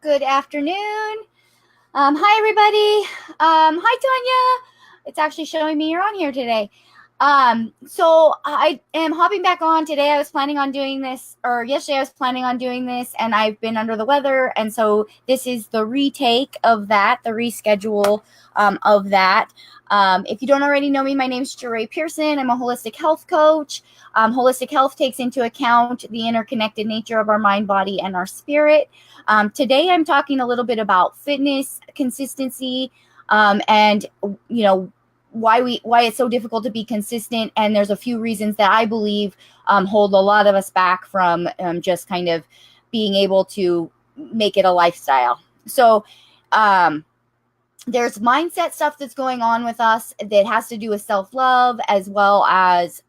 Good afternoon. Hi, everybody. Hi, Tanya. It's actually showing me you're on here today. So I am hopping back on today. I was planning on doing this, or yesterday I was planning on doing this, and I've been under the weather. And so this is the retake of that, the reschedule of that. If you don't already know me, my name is Jeray Pearson. I'm a holistic health coach. Holistic health takes into account the interconnected nature of our mind, body, and our spirit. Today, I'm talking a little bit about fitness, consistency, and why it's so difficult to be consistent. And there's a few reasons that I believe hold a lot of us back from just kind of being able to make it a lifestyle. So, there's mindset stuff that's going on with us that has to do with self-love as well as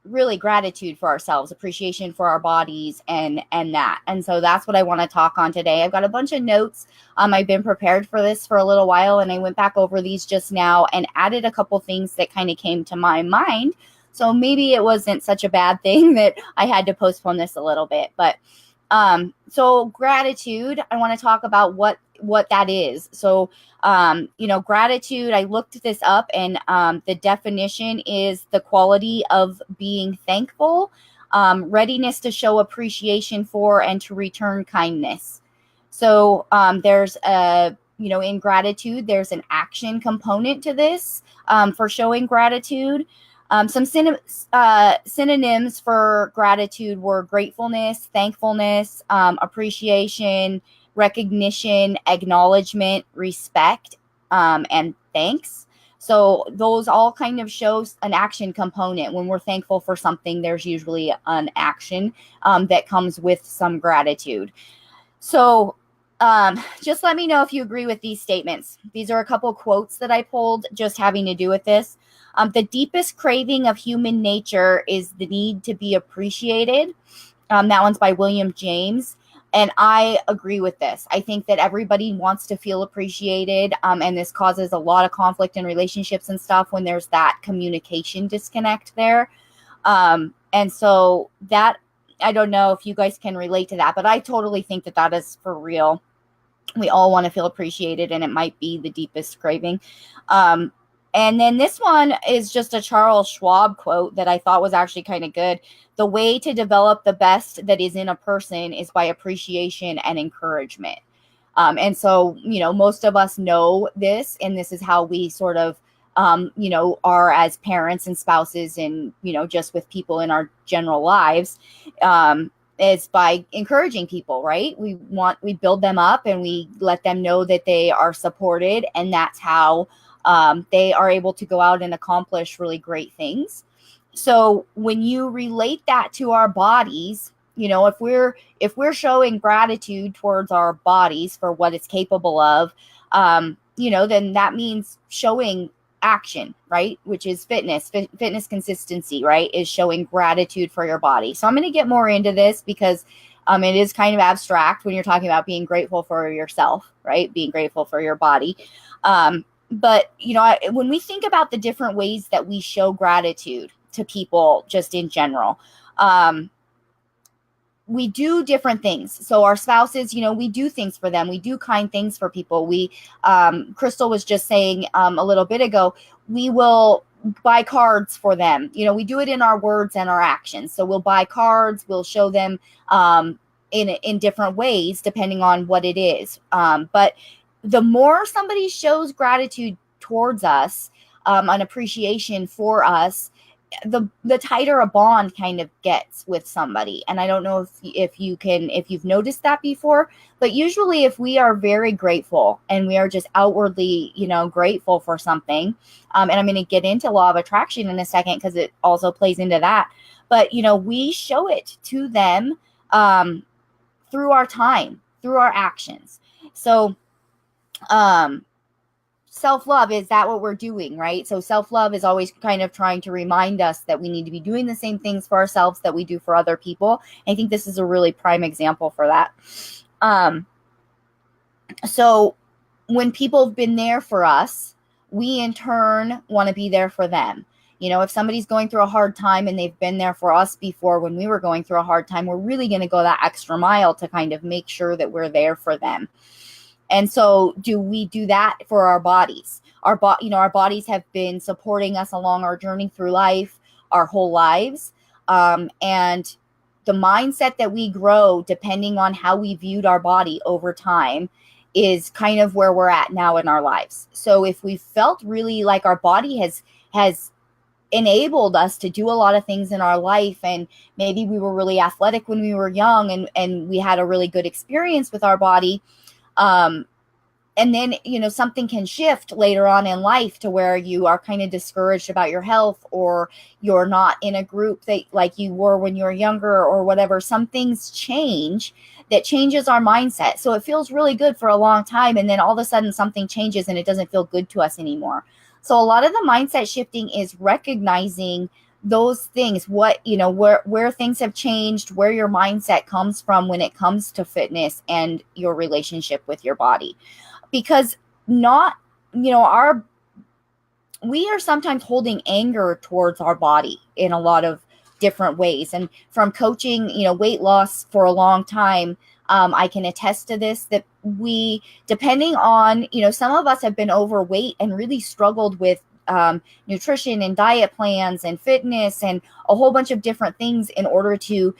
really gratitude for ourselves, appreciation for our bodies, and so that's what I want to talk on today. I've got a bunch of notes. I've been prepared for this for a little while, and I went back over these just now and added a couple things that kind of came to my mind. So maybe it wasn't such a bad thing that I had to postpone this a little bit. But so gratitude, I want to talk about what that is. So gratitude, I looked this up, and the definition is the quality of being thankful, readiness to show appreciation for and to return kindness. So there's in gratitude, there's an action component to this for showing gratitude. Some synonyms for gratitude were gratefulness, thankfulness, appreciation, recognition, acknowledgement, respect, and thanks. So those all kind of shows an action component. When we're thankful for something, there's usually an action that comes with some gratitude. So just let me know if you agree with these statements. These are a couple quotes that I pulled just having to do with this. The deepest craving of human nature is the need to be appreciated. That one's by William James. And I agree with this. I think that everybody wants to feel appreciated. And this causes a lot of conflict in relationships and stuff when there's that communication disconnect there. And so that, I don't know if you guys can relate to that, but I totally think that that is for real. We all want to feel appreciated, and it might be the deepest craving. And then this one is just a Charles Schwab quote that I thought was actually kind of good. The way to develop the best that is in a person is by appreciation and encouragement. And so, most of us know this, and this is how we sort of, are as parents and spouses and, just with people in our general lives. Is by encouraging people, right? We build them up and we let them know that they are supported, and that's how they are able to go out and accomplish really great things. So when you relate that to our bodies, if we're showing gratitude towards our bodies for what it's capable of, then that means showing action, right? Which is fitness consistency, right? Is showing gratitude for your body. So I'm going to get more into this because it is kind of abstract when you're talking about being grateful for yourself, right? Being grateful for your body. But when we think about the different ways that we show gratitude to people, just in general, we do different things. So our spouses, we do things for them. We do kind things for people. Crystal was just saying a little bit ago, we will buy cards for them. We do it in our words and our actions. So we'll buy cards, we'll show them in different ways, depending on what it is. But the more somebody shows gratitude towards us, an appreciation for us, the tighter a bond kind of gets with somebody. And I don't know if you've noticed that before, but usually if we are very grateful and we are just outwardly, grateful for something, and I'm going to get into law of attraction in a second because it also plays into that. But, we show it to them through our time, through our actions. So, self-love, is that what we're doing, right? So self-love is always kind of trying to remind us that we need to be doing the same things for ourselves that we do for other people. I think this is a really prime example for that. So when people have been there for us, we in turn want to be there for them. You know, if somebody's going through a hard time and they've been there for us before when we were going through a hard time, we're really going to go that extra mile to kind of make sure that we're there for them. And so do we do that for our bodies? Our bodies have been supporting us along our journey through life, our whole lives. And the mindset that we grow depending on how we viewed our body over time is kind of where we're at now in our lives. So if we felt really like our body has enabled us to do a lot of things in our life, and maybe we were really athletic when we were young and we had a really good experience with our body, and then, something can shift later on in life to where you are kind of discouraged about your health, or you're not in a group that like you were when you were younger or whatever. Some things change that changes our mindset. So it feels really good for a long time. And then all of a sudden something changes and it doesn't feel good to us anymore. So a lot of the mindset shifting is recognizing those things, where things have changed, where your mindset comes from when it comes to fitness and your relationship with your body. Because not, we are sometimes holding anger towards our body in a lot of different ways. And from coaching, weight loss for a long time, I can attest to this, that we, depending on, some of us have been overweight and really struggled with nutrition and diet plans and fitness and a whole bunch of different things in order to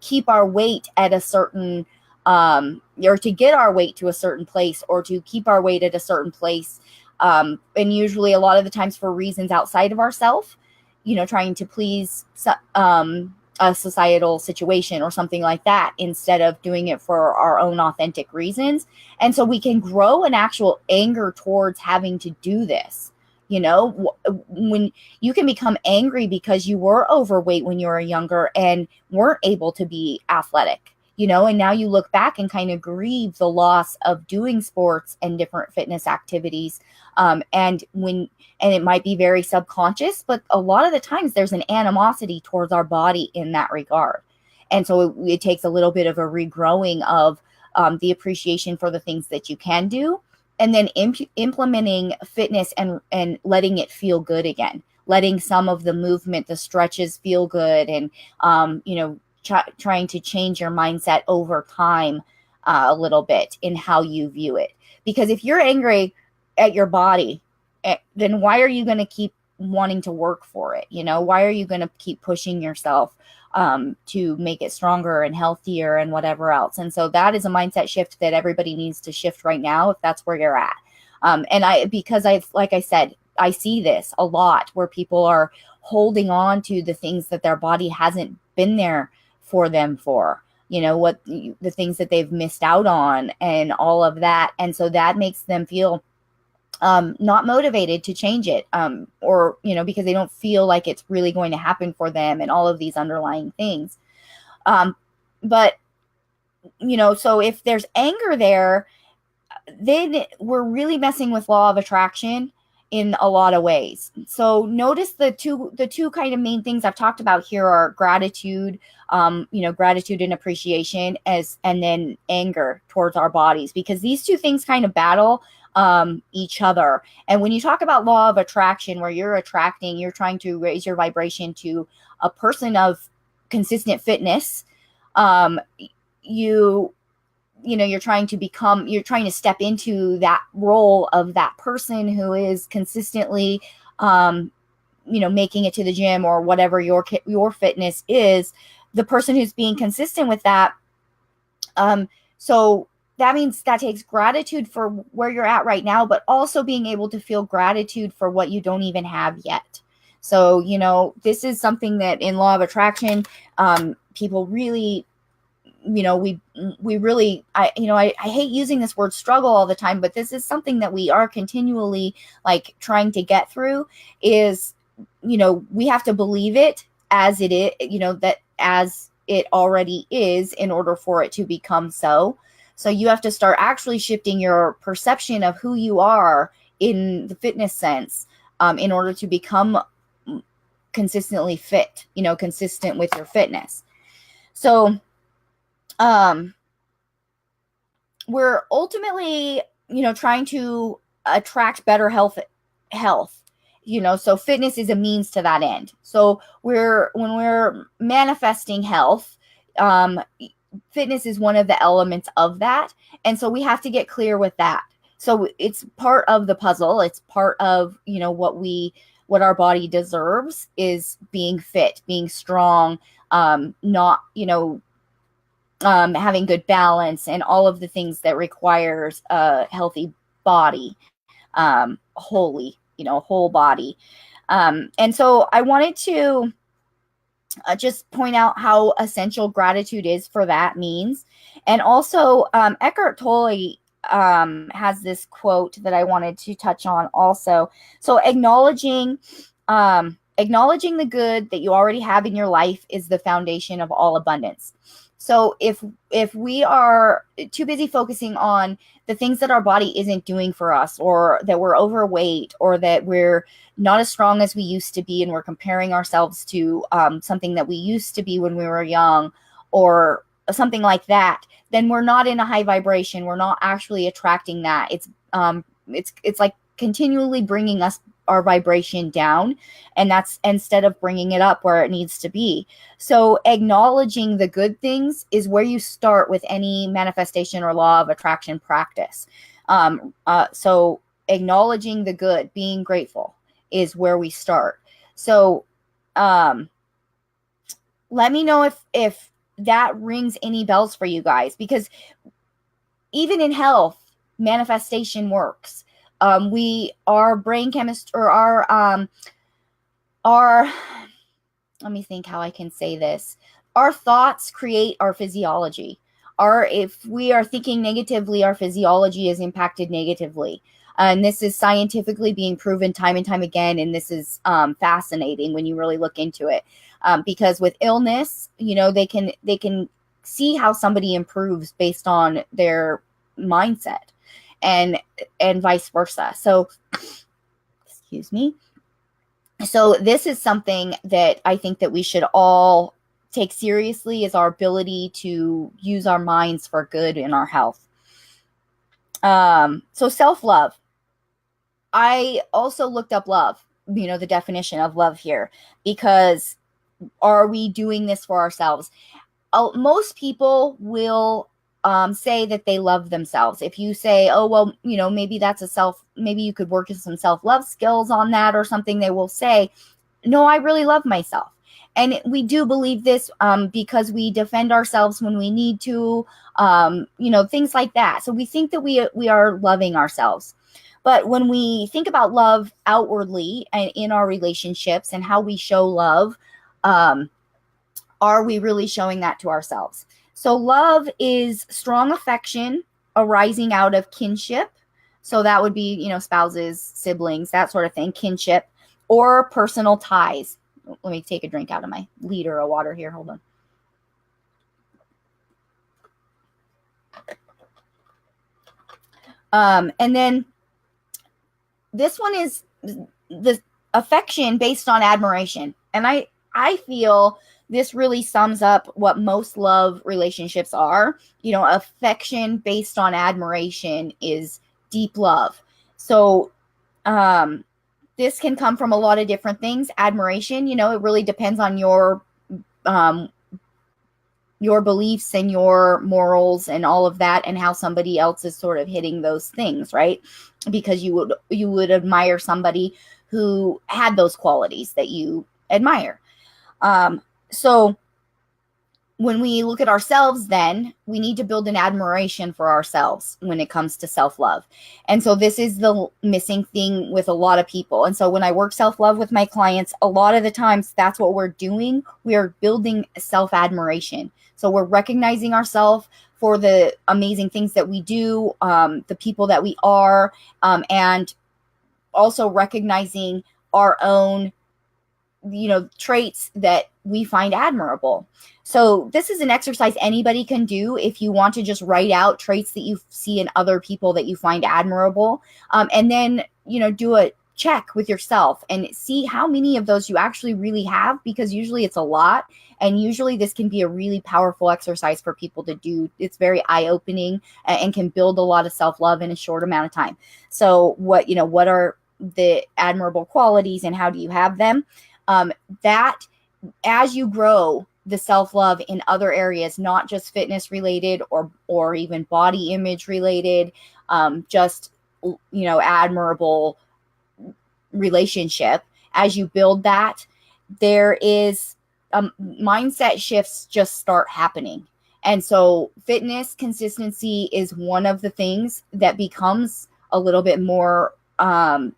keep our weight at a certain or to get our weight to a certain place, or to keep our weight at a certain place. And usually a lot of the times for reasons outside of ourselves, trying to please a societal situation or something like that, instead of doing it for our own authentic reasons. And so we can grow an actual anger towards having to do this. When you can become angry because you were overweight when you were younger and weren't able to be athletic. And now you look back and kind of grieve the loss of doing sports and different fitness activities. And it might be very subconscious, but a lot of the times there's an animosity towards our body in that regard. And so it takes a little bit of a regrowing of the appreciation for the things that you can do, and then implementing fitness and letting it feel good again, letting some of the movement, the stretches feel good, and, trying to change your mindset over time a little bit in how you view it. Because if you're angry at your body, then why are you going to keep wanting to work for it? Why are you going to keep pushing yourself to make it stronger and healthier and whatever else? And so that is a mindset shift that everybody needs to shift right now, if that's where you're at. Like I said, I see this a lot where people are holding on to the things that their body hasn't been there for them for, the things that they've missed out on and all of that. And so that makes them feel not motivated to change it, or, because they don't feel like it's really going to happen for them and all of these underlying things. But so if there's anger there, then we're really messing with law of attraction in a lot of ways. So notice the two kind of main things I've talked about here are gratitude, gratitude and appreciation, and then anger towards our bodies, because these two things kind of battle each other. And when you talk about law of attraction, where you're trying to raise your vibration to a person of consistent fitness, you're trying to step into that role of that person who is consistently, making it to the gym or whatever your fitness is, the person who's being consistent with that. So that means that takes gratitude for where you're at right now, but also being able to feel gratitude for what you don't even have yet. So, this is something that in law of attraction, people really, we really, I hate using this word struggle all the time, but this is something that we are continually like trying to get through is, we have to believe it as it is, that as it already is in order for it to become so. So you have to start actually shifting your perception of who you are in the fitness sense, in order to become consistently fit, consistent with your fitness. So, we're ultimately, trying to attract better health. so fitness is a means to that end. So when we're manifesting health, fitness is one of the elements of that. And so we have to get clear with that. So it's part of the puzzle. It's part of, what our body deserves is being fit, being strong, not, having good balance and all of the things that requires a healthy body, whole body. And so I wanted to just point out how essential gratitude is for that means. And also Eckhart Tolle has this quote that I wanted to touch on also. So acknowledging the good that you already have in your life is the foundation of all abundance. So if we are too busy focusing on the things that our body isn't doing for us, or that we're overweight, or that we're not as strong as we used to be, and we're comparing ourselves to something that we used to be when we were young, or something like that, then we're not in a high vibration. We're not actually attracting that. It's like continually bringing our vibration down, and that's instead of bringing it up where it needs to be. So acknowledging the good things is where you start with any manifestation or law of attraction practice. So acknowledging the good, being grateful, is where we start. So let me know if that rings any bells for you guys, because even in health, manifestation works. Our brain chemist, or our let me think how I can say this. Our thoughts create our physiology. If we are thinking negatively, our physiology is impacted negatively. And this is scientifically being proven time and time again. And this is fascinating when you really look into it. Because with illness, they can see how somebody improves based on their mindset, and vice versa. So, excuse me. So this is something that I think that we should all take seriously, is our ability to use our minds for good in our health. So self-love. I also looked up love, the definition of love here, because are we doing this for ourselves? Most people will say that they love themselves. If you say, oh, well, maybe maybe you could work with some self-love skills on that or something, they will say, no, I really love myself. And we do believe this because we defend ourselves when we need to, things like that. So we think that we are loving ourselves. But when we think about love outwardly and in our relationships and how we show love, are we really showing that to ourselves? So love is strong affection arising out of kinship. So that would be, spouses, siblings, that sort of thing, kinship, or personal ties. Let me take a drink out of my liter of water here. Hold on. And then this one is the affection based on admiration. And I feel this really sums up what most love relationships are. Affection based on admiration is deep love. So this can come from a lot of different things. Admiration, it really depends on your beliefs and your morals and all of that, and how somebody else is sort of hitting those things, right? Because you would admire somebody who had those qualities that you admire. So when we look at ourselves, then we need to build an admiration for ourselves when it comes to self-love. And so this is the missing thing with a lot of people. And so when I work self-love with my clients, a lot of the times that's what we're doing. We are building self-admiration. So we're recognizing ourselves for the amazing things that we do, the people that we are, and also recognizing our own traits that we find admirable. So this is an exercise anybody can do if you want to just write out traits that you see in other people that you find admirable. And then, do a check with yourself and see how many of those you actually really have, because usually it's a lot. And usually this can be a really powerful exercise for people to do. It's very eye-opening and can build a lot of self-love in a short amount of time. So what are the admirable qualities and how do you have them. That as you grow the self-love in other areas, not just fitness related or even body image related, just, admirable relationship, as you build that, there is mindset shifts just start happening. And so fitness consistency is one of the things that becomes a little bit more, something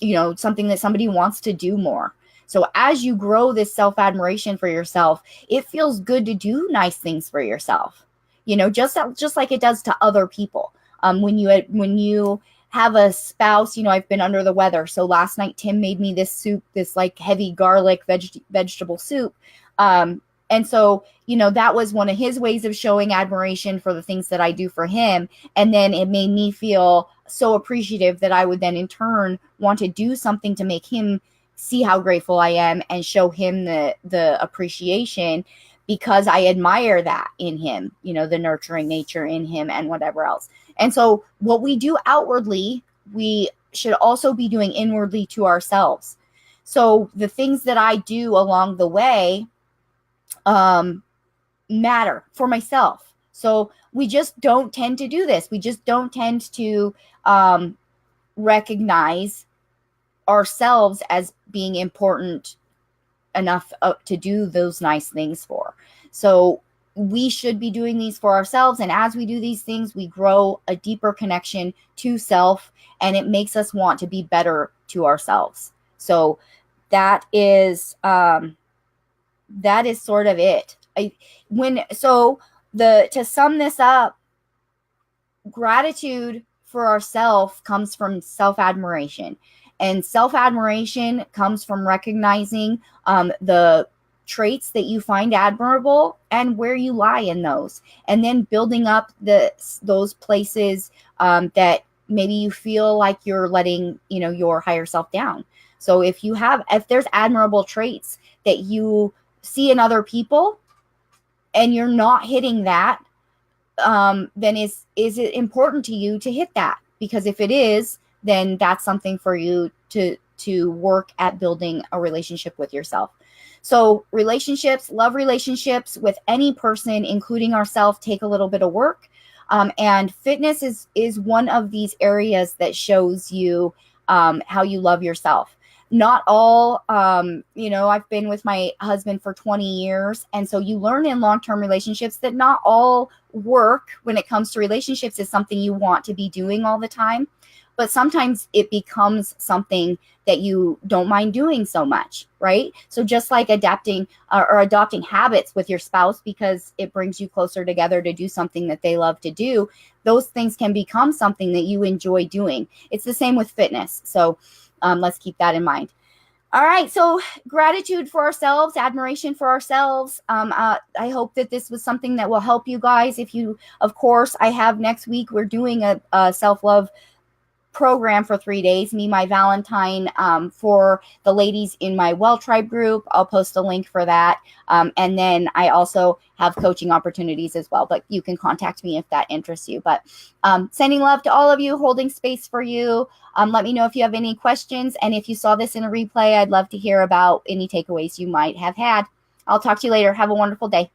that somebody wants to do more. So as you grow this self-admiration for yourself, it feels good to do nice things for yourself, just like it does to other people. When you have a spouse, I've been under the weather. So last night, Tim made me this soup, this like heavy garlic vegetable soup. And so, that was one of his ways of showing admiration for the things that I do for him. And then it made me feel so appreciative that I would then in turn want to do something to make him see how grateful I am and show him the appreciation, because I admire that in him, the nurturing nature in him and whatever else. And so what we do outwardly, we should also be doing inwardly to ourselves. So the things that I do along the way matter for myself. So we just don't tend to do this. We just don't tend to recognize ourselves as being important enough to do those nice things for. So we should be doing these for ourselves. And as we do these things, we grow a deeper connection to self, and it makes us want to be better to ourselves. So that is sort of it. To sum this up, gratitude for ourselves comes from self-admiration. And self-admiration comes from recognizing the traits that you find admirable and where you lie in those, and then building up those places that maybe you feel like you're letting your higher self down. So if there's admirable traits that you see in other people and you're not hitting that, then is it important to you to hit that? Because if it is, then that's something for you to work at building a relationship with yourself. So love relationships with any person, including ourselves, take a little bit of work. And fitness is one of these areas that shows you how you love yourself. Not all, I've been with my husband for 20 years. And so you learn in long-term relationships that not all work when it comes to relationships is something you want to be doing all the time. But sometimes it becomes something that you don't mind doing so much, right? So just like adapting or adopting habits with your spouse because it brings you closer together to do something that they love to do, those things can become something that you enjoy doing. It's the same with fitness. So let's keep that in mind. All right. So gratitude for ourselves, admiration for ourselves. I hope that this was something that will help you guys. Of course, I have next week, we're doing a self-love program for 3 days, Me My Valentine, for the ladies in my Well Tribe group. I'll post a link for that. And then I also have coaching opportunities as well, but you can contact me if that interests you. But sending love to all of you, holding space for you. Let me know if you have any questions. And if you saw this in a replay, I'd love to hear about any takeaways you might have had. I'll talk to you later. Have a wonderful day.